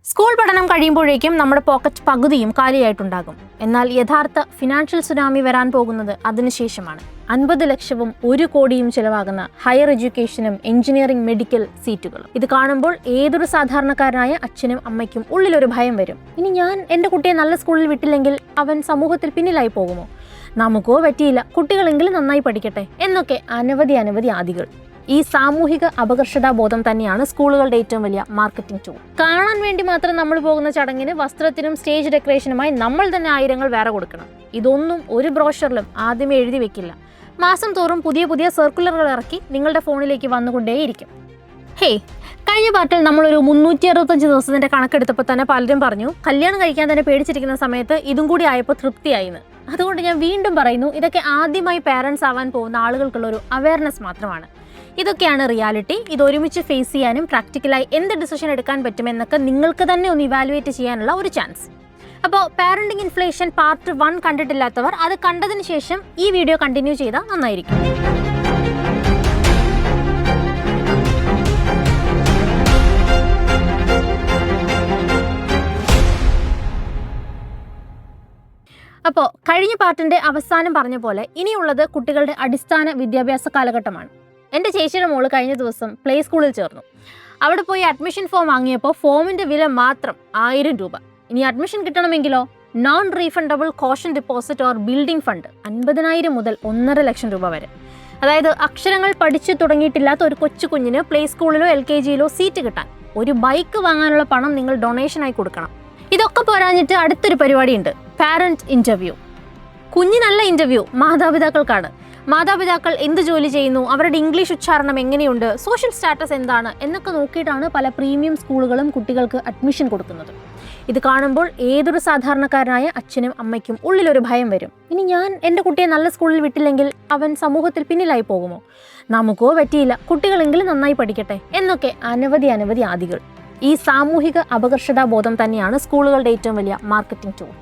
School പഠനം കഴിയുമ്പോഴേക്കും നമ്മുടെ പോക്കറ്റ് പകുതിയും കാലിയായിട്ടുണ്ടാകും. എന്നാൽ യഥാർത്ഥ ഫിനാൻഷ്യൽ സുനാമി വരാൻ പോകുന്നത് അതിനുശേഷമാണ്. 50 ലക്ഷവും 1 കോടിയും ചിലവാകുന്ന ഹയർ എഡ്യൂക്കേഷനും എഞ്ചിനീയറിംഗ് മെഡിക്കൽ സീറ്റുകളും. ഇത് കാണുമ്പോൾ ഏതൊരു സാധാരണക്കാരനായ അച്ഛനും അമ്മയ്ക്കും ഉള്ളിലൊരു ഭയം വരും. ഇനി ഞാൻ എൻ്റെ കുട്ടിയെ നല്ല സ്കൂളിൽ വിട്ടില്ലെങ്കിൽ അവൻ സമൂഹത്തിൽ പിന്നിലായി പോകുമോ? നമുക്കോ പറ്റിയില്ല, കുട്ടികളെങ്കിലും നന്നായി പഠിക്കട്ടെ എന്നൊക്കെ അനവധി ആദികൾ. ഈ സാമൂഹിക അപകർഷതാബോധം തന്നെയാണ് സ്കൂളുകളുടെ ഏറ്റവും വലിയ മാർക്കറ്റിംഗ് ടൂൾ. കാണാൻ വേണ്ടി മാത്രം നമ്മൾ പോകുന്ന ചടങ്ങിന് വസ്ത്രത്തിനും സ്റ്റേജ് ഡെക്കറേഷനുമായി നമ്മൾ തന്നെ ആയിരങ്ങൾ വേറെ കൊടുക്കണം. ഇതൊന്നും ഒരു ബ്രോഷറിലും ആദ്യമേ എഴുതി വെക്കില്ല. മാസം തോറും പുതിയ സർക്കുലറുകൾ ഇറക്കി നിങ്ങളുടെ ഫോണിലേക്ക് വന്നുകൊണ്ടേയിരിക്കും. ഹേയ്, കഴിഞ്ഞ പാർട്ടിൽ നമ്മളൊരു 365 ദിവസത്തിന്റെ കണക്കെടുത്തപ്പോൾ തന്നെ പലരും പറഞ്ഞു കല്യാണം കഴിക്കാൻ തന്നെ പേടിച്ചിരിക്കുന്ന സമയത്ത് ഇതും കൂടി ആയപ്പോൾ തൃപ്തിയായിന്ന്. അതുകൊണ്ട് ഞാൻ വീണ്ടും പറയുന്നു, ഇതൊക്കെ ആദ്യമായി പാരൻസ് ആവാൻ പോകുന്ന ആളുകൾക്കുള്ള ഒരു അവയർനെസ് മാത്രമാണ്. ഇതൊക്കെയാണ് റിയാലിറ്റി. ഇത് ഒരുമിച്ച് ഫേസ് ചെയ്യാനും പ്രാക്ടിക്കലായി എന്ത് ഡിസിഷൻ എടുക്കാൻ പറ്റുമെന്നൊക്കെ നിങ്ങൾക്ക് തന്നെ ഒന്ന് ഇവാലുവേറ്റ് ചെയ്യാനുള്ള ഒരു ചാൻസ്. അപ്പോൾ പാരന്റിംഗ് ഇൻഫ്ലേഷൻ പാർട്ട് 1 കണ്ടിട്ടില്ലാത്തവർ അത് കണ്ടതിന് ശേഷം ഈ വീഡിയോ കണ്ടിന്യൂ ചെയ്താൽ നന്നായിരിക്കും. അപ്പോൾ കഴിഞ്ഞ പാർട്ടിൻ്റെ അവസാനം പറഞ്ഞ പോലെ ഇനിയുള്ളത് കുട്ടികളുടെ അടിസ്ഥാന വിദ്യാഭ്യാസ കാലഘട്ടമാണ്. എൻ്റെ ചേച്ചിയുടെ മോള് കഴിഞ്ഞ ദിവസം പ്ലേ സ്കൂളിൽ ചേർന്നു. അവിടെ പോയി അഡ്മിഷൻ ഫോം വാങ്ങിയപ്പോൾ ഫോമിൻ്റെ വില മാത്രം 1000 രൂപ. ഇനി അഡ്മിഷൻ കിട്ടണമെങ്കിലോ non refundable caution deposit or building fund 50,000 മുതൽ 1.5 ലക്ഷം രൂപ വരെ. അതായത് അക്ഷരങ്ങൾ പഠിച്ചു തുടങ്ങിയിട്ടില്ലാത്ത ഒരു കൊച്ചു കുഞ്ഞിന് പ്ലേ സ്കൂളിലോ LKGയിലോ സീറ്റ് കിട്ടാൻ ഒരു ബൈക്ക് വാങ്ങാനുള്ള പണം നിങ്ങൾ ഡൊണേഷനായി കൊടുക്കണം. ഇതൊക്കെ പോരാഞ്ഞിട്ട് അടുത്തൊരു പരിപാടിയുണ്ട്, പാരന്റ് ഇൻ്റർവ്യൂ. കുഞ്ഞിനല്ല ഇൻ്റർവ്യൂ, മാതാപിതാക്കൾക്കാണ്. മാതാപിതാക്കൾ എന്ത് ജോലി ചെയ്യുന്നു, അവരുടെ ഇംഗ്ലീഷ് ഉച്ചാരണം എങ്ങനെയുണ്ട്, സോഷ്യൽ സ്റ്റാറ്റസ് എന്താണ് എന്നൊക്കെ നോക്കിയിട്ടാണ് പല പ്രീമിയം സ്കൂളുകളും കുട്ടികൾക്ക് അഡ്മിഷൻ കൊടുക്കുന്നത്. ഇത് കാണുമ്പോൾ ഏതൊരു സാധാരണക്കാരനായ അച്ഛനും അമ്മയ്ക്കും ഉള്ളിലൊരു ഭയം വരും. ഇനി ഞാൻ എൻ്റെ കുട്ടിയെ നല്ല സ്കൂളിൽ വിട്ടില്ലെങ്കിൽ അവൻ സമൂഹത്തിൽ പിന്നിലായി പോകുമോ? നമുക്കോ പറ്റിയില്ല, കുട്ടികളെങ്കിലും നന്നായി പഠിക്കട്ടെ എന്നൊക്കെ അനവധി ആദികൾ. ഈ സാമൂഹിക അപകർഷതാബോധം തന്നെയാണ് സ്കൂളുകളുടെ ഏറ്റവും വലിയ മാർക്കറ്റിംഗ് ടൂൾ.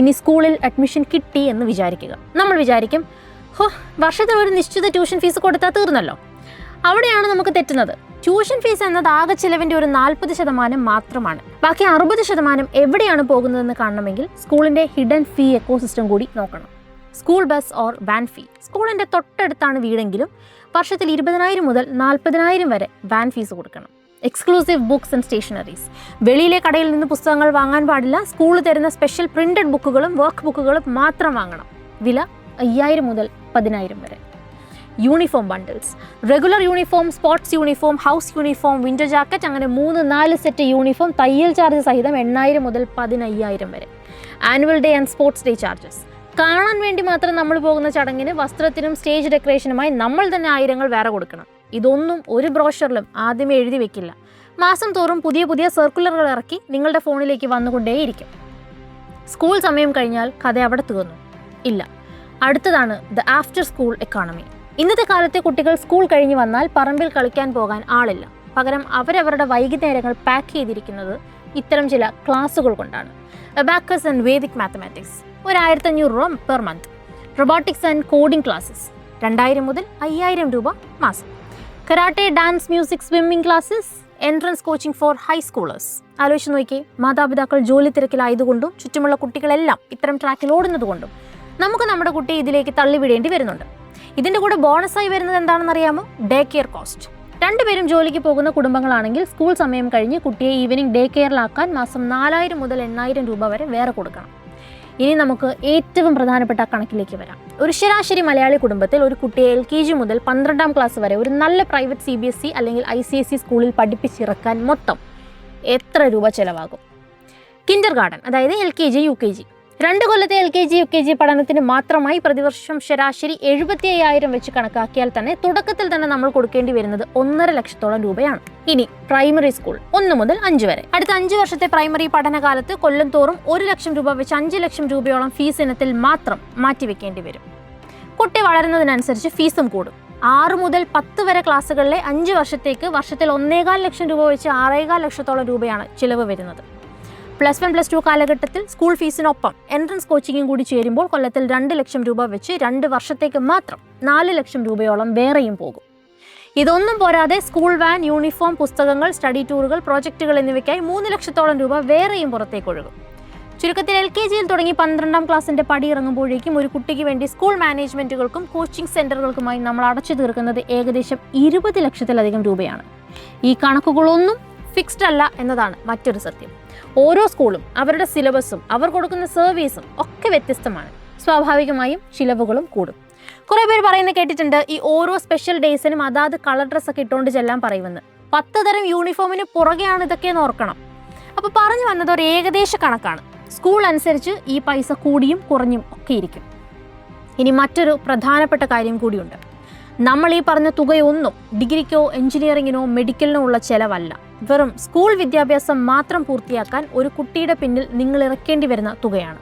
ഇനി സ്കൂളിൽ അഡ്മിഷൻ കിട്ടി എന്ന് വിചാരിക്കുക. നമ്മൾ വിചാരിക്കും, വർഷത്തിൽ ഒരു നിശ്ചിത ട്യൂഷൻ ഫീസ് കൊടുത്താൽ തീർന്നല്ലോ. അവിടെയാണ് നമുക്ക് തെറ്റുന്നത്. ട്യൂഷൻ ഫീസ് എന്നത് ആകെ ചിലവിൻ്റെ ഒരു 40% മാത്രമാണ്. ബാക്കി 60% എവിടെയാണ് പോകുന്നതെന്ന് കാണണമെങ്കിൽ സ്കൂളിൻ്റെ ഹിഡൻ ഫീ എക്കോസിസ്റ്റം കൂടി നോക്കണം. School bus or van fee. സ്കൂളിൻ്റെ തൊട്ടടുത്താണ് വീടെങ്കിലും വർഷത്തിൽ 20,000 മുതൽ 40,000 വരെ വാൻ ഫീസ് കൊടുക്കണം. Exclusive books and stationeries. വെളിയിലെ കടയിൽ നിന്ന് പുസ്തകങ്ങൾ വാങ്ങാൻ പാടില്ല. സ്കൂൾ തരുന്ന സ്പെഷ്യൽ പ്രിന്റഡ് ബുക്കുകളും വർക്ക് ബുക്കുകളും മാത്രം വാങ്ങണം. വില 5,000 മുതൽ 10,000 വരെ. Uniform bundles. Regular uniform, sports uniform, house uniform, winter jacket, അങ്ങനെ 3-4 സെറ്റ് യൂണിഫോം തയ്യൽ ചാർജ് സഹിതം 8,000 മുതൽ 15,000 വരെ. Annual day and sports day charges. കാണാൻ വേണ്ടി മാത്രം നമ്മൾ പോകുന്ന ചടങ്ങിന് വസ്ത്രത്തിനും സ്റ്റേജ് ഡെക്കറേഷനുമായി നമ്മൾ തന്നെ ആയിരങ്ങൾ വേറെ കൊടുക്കണം. ഇതൊന്നും ഒരു ബ്രോഷറിലും ആദ്യമേ എഴുതി വെക്കില്ല. മാസം തോറും പുതിയ സർക്കുലറുകൾ ഇറക്കി നിങ്ങളുടെ ഫോണിലേക്ക് വന്നുകൊണ്ടേയിരിക്കും. സ്കൂൾ സമയം കഴിഞ്ഞാൽ കഥ അവിടെ തീർന്നു? ഇല്ല. അടുത്തതാണ് ദ ആഫ്റ്റർ സ്കൂൾ എക്കോണമി. ഇന്നത്തെ കാലത്തെ കുട്ടികൾ സ്കൂൾ കഴിഞ്ഞ് വന്നാൽ പറമ്പിൽ കളിക്കാൻ പോകാൻ ആളില്ല. പകരം അവരവരുടെ വൈകുന്നേരങ്ങൾ പാക്ക് ചെയ്തിരിക്കുന്നത് ഇത്തരം ചില ക്ലാസ്സുകൾ കൊണ്ടാണ്. അബാക്കസ് ആൻഡ് വേദിക് മാത്തമാറ്റിക്സ് ഒരു 1,500 രൂപ per month. Robotics and coding classes 2,000 മുതൽ 5,000 രൂപ മാസം. Karate, dance, music, swimming classes, entrance coaching for high schoolers. ആലോചിച്ച് നോക്കിയേ, മാതാപിതാക്കൾ ജോലി തിരക്കിലായതുകൊണ്ടും ചുറ്റുമുള്ള കുട്ടികളെല്ലാം ഇത്തരം ട്രാക്കിൽ ഓടുന്നതുകൊണ്ടും നമുക്ക് നമ്മുടെ കുട്ടിയെ ഇതിലേക്ക് തള്ളിവിടേണ്ടി വരുന്നുണ്ട്. ഇതിൻ്റെ കൂടെ ബോണസായി വരുന്നത് എന്താണെന്ന് അറിയാമോ? Day care cost. 2 പേരും ജോലിക്ക് പോകുന്ന കുടുംബങ്ങളാണെങ്കിൽ സ്കൂൾ സമയം കഴിഞ്ഞ് കുട്ടിയെ ഈവനിങ് ഡേ കെയറിലാക്കാൻ മാസം 4,000 മുതൽ 8,000 രൂപ വരെ വേറെ കൊടുക്കണം. ഇനി നമുക്ക് ഏറ്റവും പ്രധാനപ്പെട്ട കണക്കിലേക്ക് വരാം. ഒരു ശരാശരി മലയാളി കുടുംബത്തിൽ ഒരു കുട്ടിയെ LKG മുതൽ 12ാം ക്ലാസ് വരെ ഒരു നല്ല പ്രൈവറ്റ് CBSE അല്ലെങ്കിൽ ICSE സ്കൂളിൽ പഠിപ്പിച്ചിറക്കാൻ മൊത്തം എത്ര രൂപ ചിലവാകും? കിൻഡർ ഗാർഡൻ, അതായത് LKG UKG, 2 കൊല്ലത്തെ LKG UKG പഠനത്തിന് മാത്രമായി പ്രതിവർഷം ശരാശരി 75,000 വെച്ച് കണക്കാക്കിയാൽ തന്നെ തുടക്കത്തിൽ തന്നെ നമ്മൾ കൊടുക്കേണ്ടി വരുന്നത് 1.5 ലക്ഷത്തോളം രൂപയാണ്. ഇനി പ്രൈമറി സ്കൂൾ 1 മുതൽ 5 വരെ. അടുത്ത 5 വർഷത്തെ പ്രൈമറി പഠനകാലത്ത് കൊല്ലം തോറും 1 ലക്ഷം രൂപ വെച്ച് 5 ലക്ഷം രൂപയോളം ഫീസ് ഇനത്തിൽ മാത്രം മാറ്റിവെക്കേണ്ടി വരും. കുട്ടി വളരുന്നതിനനുസരിച്ച് ഫീസും കൂടും. 6 മുതൽ 10 വരെ ക്ലാസ്സുകളിലെ 5 വർഷത്തേക്ക് വർഷത്തിൽ 1.25 ലക്ഷം രൂപ വെച്ച് 6.25 ലക്ഷത്തോളം രൂപയാണ് ചിലവ് വരുന്നത്. +1 +2 കാലഘട്ടത്തിൽ സ്കൂൾ ഫീസിനൊപ്പം എൻട്രൻസ് കോച്ചിങ്ങും കൂടി ചേരുമ്പോൾ കൊല്ലത്തിൽ 2 ലക്ഷം രൂപ വെച്ച് 2 വർഷത്തേക്ക് മാത്രം 4 ലക്ഷം രൂപയോളം വേറെയും പോകും. ഇതൊന്നും പോരാതെ സ്കൂൾ വാൻ, യൂണിഫോം, പുസ്തകങ്ങൾ, സ്റ്റഡി ടൂറുകൾ, പ്രോജക്റ്റുകൾ എന്നിവയ്ക്കായി 3 ലക്ഷത്തോളം രൂപ വേറെയും പുറത്തേക്ക് ഒഴുകും. ചുരുക്കത്തിൽ LKGയിൽ തുടങ്ങി 12ാം ക്ലാസ്സിന്റെ പടി ഇറങ്ങുമ്പോഴേക്കും ഒരു കുട്ടിക്ക് വേണ്ടി സ്കൂൾ മാനേജ്മെന്റുകൾക്കും കോച്ചിങ് സെന്ററുകൾക്കുമായി നമ്മൾ അടച്ചു തീർക്കുന്നത് ഏകദേശം 20 ലക്ഷത്തിലധികം രൂപയാണ്. ഈ കണക്കുകളൊന്നും ഫിക്സ്ഡ് അല്ല എന്നതാണ് മറ്റൊരു സത്യം. ഓരോ സ്കൂളും അവരുടെ സിലബസും അവർ കൊടുക്കുന്ന സർവീസും ഒക്കെ വ്യത്യസ്തമാണ്. സ്വാഭാവികമായും ചിലവുകളും കൂടും. കുറേ പേര് പറയുന്നത് കേട്ടിട്ടുണ്ട്, ഈ ഓരോ സ്പെഷ്യൽ ഡേയ്സിനും അതാത് കളർ ഡ്രസ്സൊക്കെ ഇട്ടുകൊണ്ട് ചെല്ലാൻ പറയുമെന്ന്. 10 തരം യൂണിഫോമിന് പുറകെയാണ് ഇതൊക്കെയെന്ന് ഓർക്കണം. അപ്പോൾ പറഞ്ഞു വന്നത് ഒരു ഏകദേശ കണക്കാണ്. സ്കൂൾ അനുസരിച്ച് ഈ പൈസ കൂടിയും കുറഞ്ഞും ഒക്കെ ഇരിക്കും. ഇനി മറ്റൊരു പ്രധാനപ്പെട്ട കാര്യം കൂടിയുണ്ട്. നമ്മൾ ഈ പറഞ്ഞ തുകയൊന്നും ഡിഗ്രിക്കോ എഞ്ചിനീയറിങ്ങിനോ മെഡിക്കലിനോ ഉള്ള ചെലവല്ല. വെറും സ്കൂൾ വിദ്യാഭ്യാസം മാത്രം പൂർത്തിയാക്കാൻ ഒരു കുട്ടിയുടെ പിന്നിൽ നിങ്ങൾ ഇറക്കേണ്ടി വരുന്ന തുകയാണ്.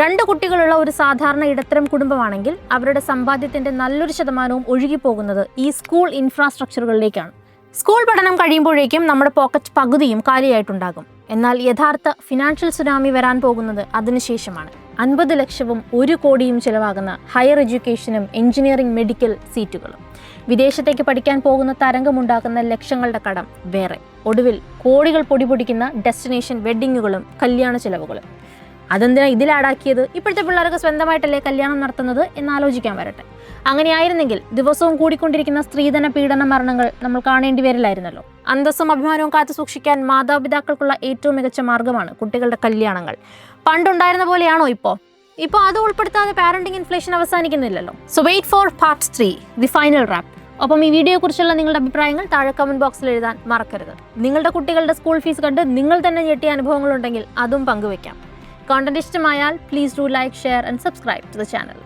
2 കുട്ടികളുള്ള ഒരു സാധാരണ ഇടത്തരം കുടുംബമാണെങ്കിൽ അവരുടെ സമ്പാദ്യത്തിന്റെ നല്ലൊരു ശതമാനവും ഒഴുകിപ്പോകുന്നത് ഈ സ്കൂൾ ഇൻഫ്രാസ്ട്രക്ചറുകളിലേക്കാണ്. സ്കൂൾ പഠനം കഴിയുമ്പോഴേക്കും നമ്മുടെ പോക്കറ്റ് പകുതിയും കാലിയായിട്ടുണ്ടാകും. എന്നാൽ യഥാർത്ഥ ഫിനാൻഷ്യൽ സുനാമി വരാൻ പോകുന്നത് അതിനുശേഷമാണ്. 50 ലക്ഷവും 1 കോടിയും ചിലവാകുന്ന ഹയർ എഡ്യൂക്കേഷനും എഞ്ചിനീയറിംഗ്, മെഡിക്കൽ സീറ്റുകളും, വിദേശത്തേക്ക് പഠിക്കാൻ പോകുന്ന തരംഗമുണ്ടാക്കുന്ന ലക്ഷങ്ങളുടെ കടം വേറെ, ഒടുവിൽ കോടികൾ പൊടിപൊടിക്കുന്ന ഡെസ്റ്റിനേഷൻ വെഡ്ഡിങ്ങുകളും കല്യാണ ചിലവുകളും. അതെന്തിനാ ഇതിലാടാക്കിയത്? ഇപ്പോഴത്തെ പിള്ളേർക്ക് സ്വന്തമായിട്ടല്ലേ കല്യാണം നടത്തുന്നത് എന്നാലോചിക്കാൻ വരട്ടെ. അങ്ങനെയായിരുന്നെങ്കിൽ ദിവസവും കൂടിക്കൊണ്ടിരിക്കുന്ന സ്ത്രീധന പീഡന മരണങ്ങൾ നമ്മൾ കാണേണ്ടി വരില്ലായിരുന്നല്ലോ. അന്തസ്സും അഭിമാനവും കാത്തു സൂക്ഷിക്കാൻ മാതാപിതാക്കൾക്കുള്ള ഏറ്റവും മികച്ച മാർഗ്ഗമാണ് കുട്ടികളുടെ കല്യാണങ്ങൾ. പണ്ടുണ്ടായിരുന്ന പോലെയാണോ ഇപ്പോൾ അത് ഉൾപ്പെടുത്താതെ പാരന്റിംഗ് ഇൻഫ്ലേഷൻ അവസാനിക്കുന്നില്ലല്ലോ. So wait for part 3, the final wrap. ഒപ്പം ഈ വീഡിയോയെക്കുറിച്ചുള്ള നിങ്ങളുടെ അഭിപ്രായങ്ങൾ താഴെ കമന്റ് ബോക്സിൽ എഴുതാൻ മറക്കരുത്. നിങ്ങളുടെ കുട്ടികളുടെ സ്കൂൾ ഫീസ് കണ്ട് നിങ്ങൾ തന്നെ ഞെട്ടിയ അനുഭവങ്ങളുണ്ടെങ്കിൽ അതും പങ്കുവയ്ക്കാം. Content ഇഷ്ടമായാൽ please do like, share and subscribe to the channel.